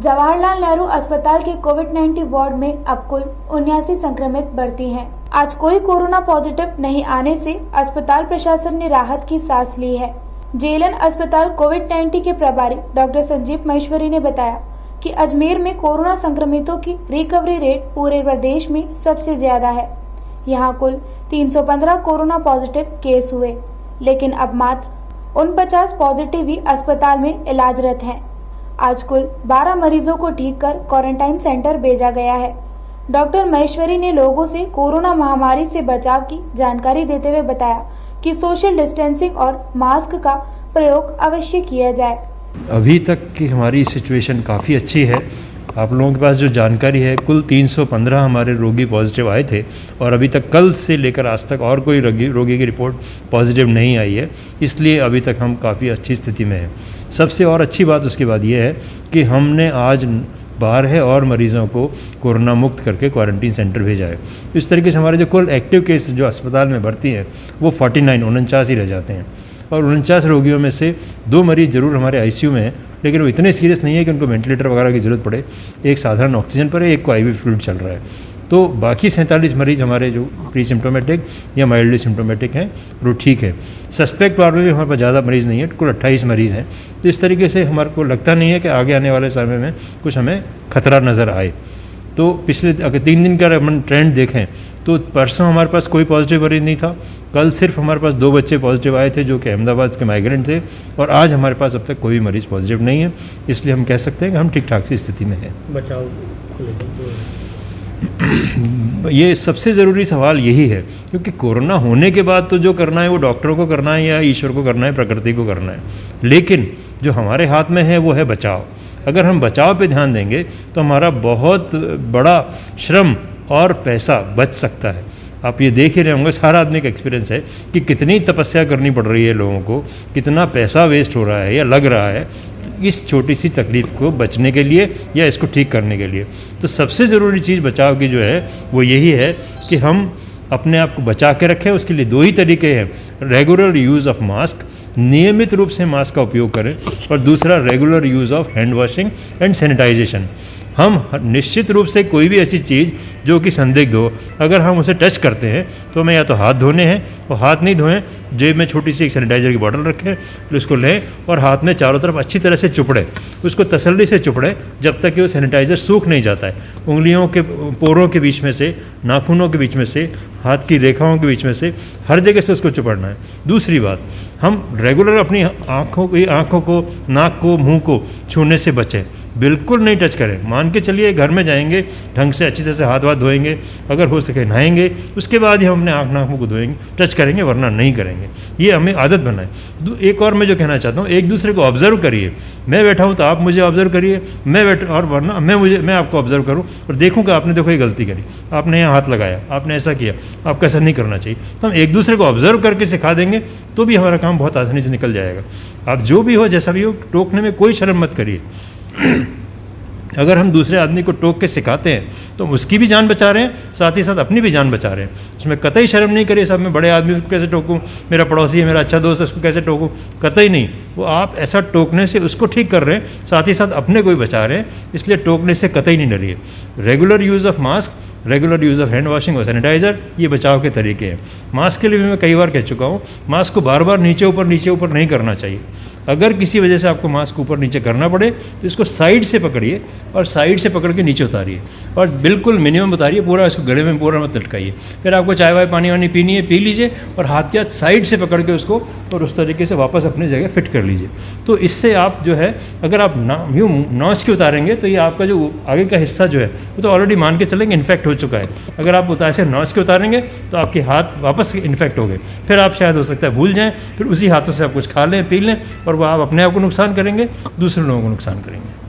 जवाहरलाल नेहरू अस्पताल के कोविड-19 वार्ड में अब कुल 79 संक्रमित भर्ती हैं। आज कोई कोरोना पॉजिटिव नहीं आने से अस्पताल प्रशासन ने राहत की सांस ली है। जेएलएन अस्पताल कोविड-19 के प्रभारी डॉक्टर संजीव महेश्वरी ने बताया कि अजमेर में कोरोना संक्रमितों की रिकवरी रेट पूरे प्रदेश में सबसे ज्यादा है। यहाँ कुल 315 कोरोना पॉजिटिव केस हुए, लेकिन अब मात्र 49 पॉजिटिव ही अस्पताल में इलाजरत हैं। आज कुल 12 मरीजों को ठीक कर क्वारंटाइन सेंटर भेजा गया है। डॉक्टर महेश्वरी ने लोगों से कोरोना महामारी से बचाव की जानकारी देते हुए बताया कि सोशल डिस्टेंसिंग और मास्क का प्रयोग अवश्य किया जाए। अभी तक की हमारी सिचुएशन काफ़ी अच्छी है। आप लोगों के पास जो जानकारी है, कुल 315 हमारे रोगी पॉजिटिव आए थे और अभी तक कल से लेकर आज तक और कोई रोगी की रिपोर्ट पॉजिटिव नहीं आई है। इसलिए अभी तक हम काफ़ी अच्छी स्थिति में हैं। सबसे और अच्छी बात उसके बाद ये है कि हमने आज 12 और मरीज़ों को कोरोना मुक्त करके क्वारंटीन सेंटर भेजा है। इस तरीके से हमारे जो कुल एक्टिव केस जो अस्पताल में भर्ती हैं वो 49 ही रह जाते हैं और 49 रोगियों में से 2 मरीज़ ज़रूर हमारे आईसीयू में हैं, लेकिन वो इतने सीरियस नहीं है कि उनको वेंटिलेटर वगैरह की ज़रूरत पड़े। एक साधारण ऑक्सीजन पर है, एक को आईवी फ्लूइड चल रहा है। तो बाकी 47 मरीज़ हमारे जो प्री सिम्टोमेटिक या माइल्डली सिम्टोमेटिक हैं वो ठीक है। सस्पेक्ट वार्ड में भी हमारे पास ज़्यादा मरीज़ नहीं है, कुल 28 मरीज़ हैं। तो इस तरीके से हमारे को लगता नहीं है कि आगे आने वाले समय में कुछ हमें खतरा नज़र आए। तो पिछले अगर 3 दिन का हम ट्रेंड देखें तो परसों हमारे पास कोई पॉजिटिव मरीज नहीं था। कल सिर्फ हमारे पास 2 बच्चे पॉजिटिव आए थे जो कि अहमदाबाद के माइग्रेंट थे और आज हमारे पास अब तक कोई मरीज़ पॉजिटिव नहीं है। इसलिए हम कह सकते हैं कि हम ठीक ठाक सी स्थिति में हैं। बचाव को लेकर ये सबसे ज़रूरी सवाल यही है, क्योंकि कोरोना होने के बाद तो जो करना है वो डॉक्टरों को करना है या ईश्वर को करना है, प्रकृति को करना है। लेकिन जो हमारे हाथ में है वो है बचाव। अगर हम बचाव पे ध्यान देंगे तो हमारा बहुत बड़ा श्रम और पैसा बच सकता है। आप ये देख ही रहे होंगे, सारा आदमी का एक्सपीरियंस है कि कितनी तपस्या करनी पड़ रही है लोगों को, कितना पैसा वेस्ट हो रहा है या लग रहा है इस छोटी सी तकलीफ को बचने के लिए या इसको ठीक करने के लिए। तो सबसे ज़रूरी चीज़ बचाव की जो है वो यही है कि हम अपने आप को बचा के रखें। उसके लिए 2 ही तरीके हैं, रेगुलर यूज़ ऑफ मास्क, नियमित रूप से मास्क का उपयोग करें, और दूसरा regular use of hand washing and sanitization. हम निश्चित रूप से कोई भी ऐसी चीज़ जो कि संदिग्ध हो, अगर हम उसे टच करते हैं तो हमें या तो हाथ धोने हैं, और हाथ नहीं धोएं, जेब में छोटी सी एक सैनिटाइजर की बोतल रखें, फिर उसको लें और हाथ में चारों तरफ अच्छी तरह से चुपड़ें। उसको तसल्ली से चुपड़ें जब तक कि वो सैनिटाइज़र सूख नहीं जाता है। उंगलियों के पोरों के बीच में से, नाखूनों के बीच में से, हाथ की रेखाओं के बीच में से, हर जगह से उसको चुपड़ना है। दूसरी बात, हम रेगुलर अपनी आँखों को, नाक को, मुँह को छूने से बचें। बिल्कुल नहीं टच करें। मान के चलिए घर में जाएंगे, ढंग से अच्छी तरह से हाथ धोएंगे, अगर हो सके नहाएंगे, उसके बाद ही हम अपने आँख नाक मुँह को धोएंगे, टच करेंगे, वरना नहीं करेंगे। ये हमें आदत बनाए। एक और मैं जो कहना चाहता हूँ, एक दूसरे को ऑब्जर्व करिए। मैं बैठा हूँ तो आप मुझे ऑब्जर्व करिए, मैं बैठा और वरना मैं आपको ऑब्जर्व करूँ और देखूँ कि आपने देखो ये गलती करी, आपने यहाँ हाथ लगाया, आपने ऐसा किया, आपको ऐसा नहीं करना चाहिए। तो हम एक दूसरे को ऑब्जर्व करके सिखा देंगे तो भी हमारा काम बहुत आसानी से निकल जाएगा। आप जो भी हो, जैसा भी हो, टोकने में कोई शर्म मत करिए। अगर हम दूसरे आदमी को टोक के सिखाते हैं तो उसकी भी जान बचा रहे हैं, साथ ही साथ अपनी भी जान बचा रहे हैं। उसमें कतई शर्म नहीं करिए, सब मैं बड़े आदमी उसको कैसे टोकूं, मेरा पड़ोसी है, मेरा अच्छा दोस्त है, उसको कैसे टोकूं, कतई नहीं। वो आप ऐसा टोकने से उसको ठीक कर रहे हैं, साथ ही साथ अपने को भी बचा रहे हैं। इसलिए टोकने से कतई नहीं डरिए। Regular use of mask, regular use of hand washing और सैनिटाइज़र, ये बचाव के तरीके हैं। मास्क के लिए भी मैं कई बार कह चुका हूँ, मास्क को बार बार नीचे ऊपर नहीं करना चाहिए। अगर किसी वजह से आपको मास्क ऊपर नीचे करना पड़े तो इसको साइड से पकड़िए और साइड से पकड़ के नीचे उतारिए और बिल्कुल मिनिमम उतारिए, पूरा इसको गले में पूरा मत लटकाइए। फिर आपको चाय वाय पानी वानी पीनी है, पी लीजिए और हाथ के हाथ साइड से पकड़ के उसको और उस तरीके से वापस अपनी जगह फिट कर लीजिए। तो इससे आप जो है, अगर आप यूँ नॉच के उतारेंगे तो ये आपका जो आगे का हिस्सा जो है वो तो ऑलरेडी मान के चलेंगे इन्फेक्ट हो चुका है। अगर आप ऐसे नॉच के उतारेंगे तो आपके हाथ वापस इन्फेक्ट हो गए, फिर आप शायद हो सकता है भूल जाएँ, फिर उसी हाथों से आप कुछ खा लें, पी लें और वह आप अपने आप को नुकसान करेंगे, दूसरे लोगों को नुकसान करेंगे।